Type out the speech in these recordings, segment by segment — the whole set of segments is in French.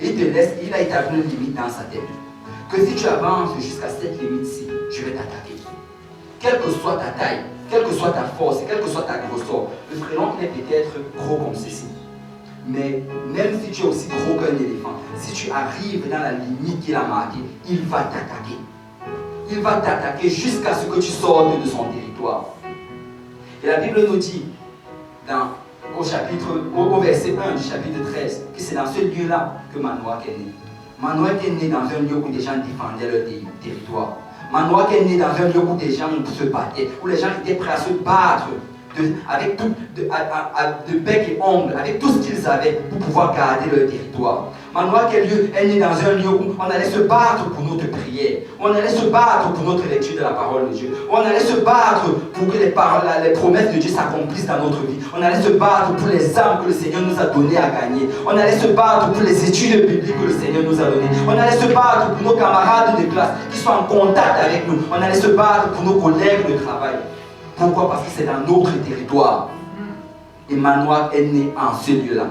Et il a établi une limite dans sa tête. Que si tu avances jusqu'à cette limite-ci, je vais t'attaquer. Quelle que soit ta taille, quelle que soit ta force, quelle que soit ta grosseur, le frélon est peut-être gros comme ceci. Mais même si tu es aussi gros qu'un éléphant, si tu arrives dans la limite qu'il a marquée, il va t'attaquer. Il va t'attaquer jusqu'à ce que tu sortes de son territoire. Et la Bible nous dit, au verset 1 du chapitre 13, que c'est dans ce lieu-là que Manoach est né. Manoach est né dans un lieu où des gens défendaient leur territoire. Manoach est né dans un lieu où des gens se battaient, où les gens étaient prêts à se battre avec tout, de bec et ongles, avec tout ce qu'ils avaient pour pouvoir garder leur territoire. Manoach est né dans un lieu où on allait se battre pour notre prière, où on allait se battre pour notre lecture de la parole de Dieu, où on allait se battre pour que les promesses de Dieu s'accomplissent dans notre vie. On allait se battre pour les âmes que le Seigneur nous a données à gagner. On allait se battre pour les études bibliques que le Seigneur nous a données. On allait se battre pour nos camarades de classe qui sont en contact avec nous. On allait se battre pour nos collègues de travail. Pourquoi? Parce que c'est dans notre territoire. Et Manoach est né en ce lieu-là.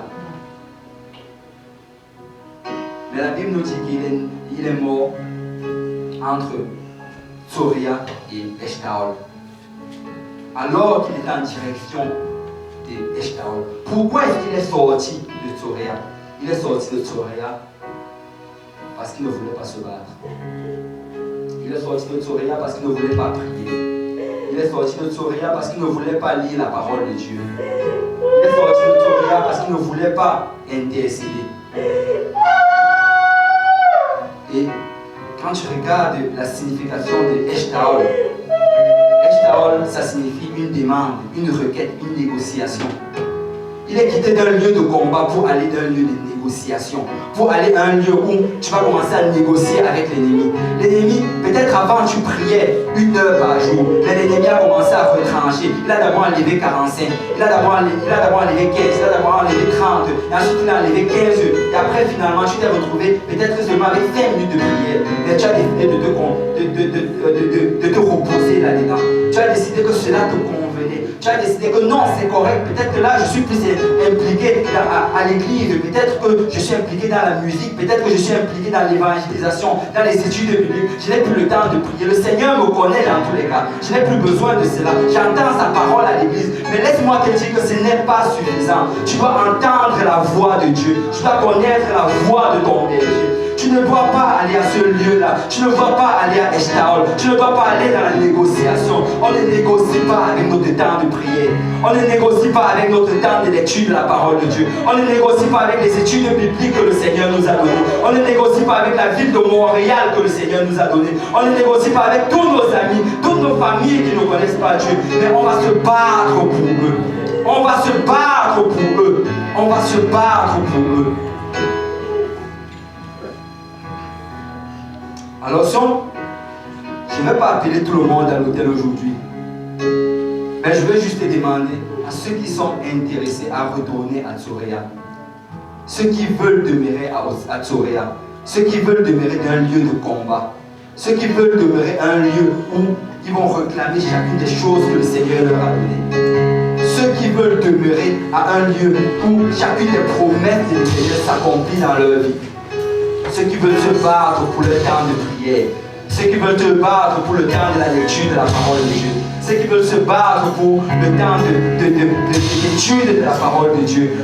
Mais la Bible nous dit qu'il est mort entre Tsoria et Eshtaol. Alors qu'il était en direction d'Eshtaol. Pourquoi est-ce qu'il est sorti de Tsoria? Il est sorti de Tsoria parce qu'il ne voulait pas se battre. Il est sorti de Tsoria parce qu'il ne voulait pas prier. Il est sorti de Tsoria parce qu'il ne voulait pas lire la parole de Dieu. Il est sorti de Tsoria parce qu'il ne voulait pas intercéder. Et quand tu regardes la signification de Eshtaol, Eshtaol, ça signifie une demande, une requête, une négociation. Il est quitté d'un lieu de combat pour aller d'un lieu de négociation, pour aller à un lieu où tu vas commencer à négocier avec l'ennemi. L'ennemi, peut-être avant tu priais 1 heure par jour, mais l'ennemi a commencé à retrancher. Il a d'abord enlevé 45, il a d'abord enlevé 15, il a d'abord enlevé 30, et ensuite il a enlevé 15. Et après finalement tu t'es retrouvé peut-être seulement avec 5 minutes de prière, mais tu as décidé de te reposer là-dedans. Tu as décidé que cela te convenait. Tu as décidé que non, c'est correct. Peut-être que là, je suis plus impliqué à l'église. Peut-être que je suis impliqué dans la musique. Peut-être que je suis impliqué dans l'évangélisation, dans les études bibliques. Je n'ai plus le temps de prier. Le Seigneur me connaît dans tous les cas. Je n'ai plus besoin de cela. J'entends sa parole à l'église. Mais laisse-moi te dire que ce n'est pas suffisant. Tu dois entendre la voix de Dieu. Tu dois connaître la voix de ton berger. Tu ne dois pas aller à ce lieu-là. Tu ne dois pas aller à Eshtaol. Tu ne dois pas aller dans la négociation. On ne négocie pas avec notre temps de prière. On ne négocie pas avec notre temps de lecture de la parole de Dieu. On ne négocie pas avec les études bibliques que le Seigneur nous a données. On ne négocie pas avec la ville de Montréal que le Seigneur nous a donnée. On ne négocie pas avec tous nos amis, toutes nos familles qui ne connaissent pas Dieu. Mais on va se battre pour eux. On va se battre pour eux. On va se battre pour eux. Alors, je ne vais pas appeler tout le monde à l'hôtel aujourd'hui, mais je vais juste demander à ceux qui sont intéressés à retourner à Tsoria, ceux qui veulent demeurer à Tsoria, ceux qui veulent demeurer dans un lieu de combat, ceux qui veulent demeurer un lieu où ils vont réclamer chacune des choses que le Seigneur leur a données, ceux qui veulent demeurer à un lieu où chacune des promesses du Seigneur s'accomplit dans leur vie. Ceux qui veulent se battre pour le temps de prière, ceux qui veulent se battre pour le temps de la lecture de la parole de Dieu, ceux qui veulent se battre pour le temps d'étude de la parole de Dieu,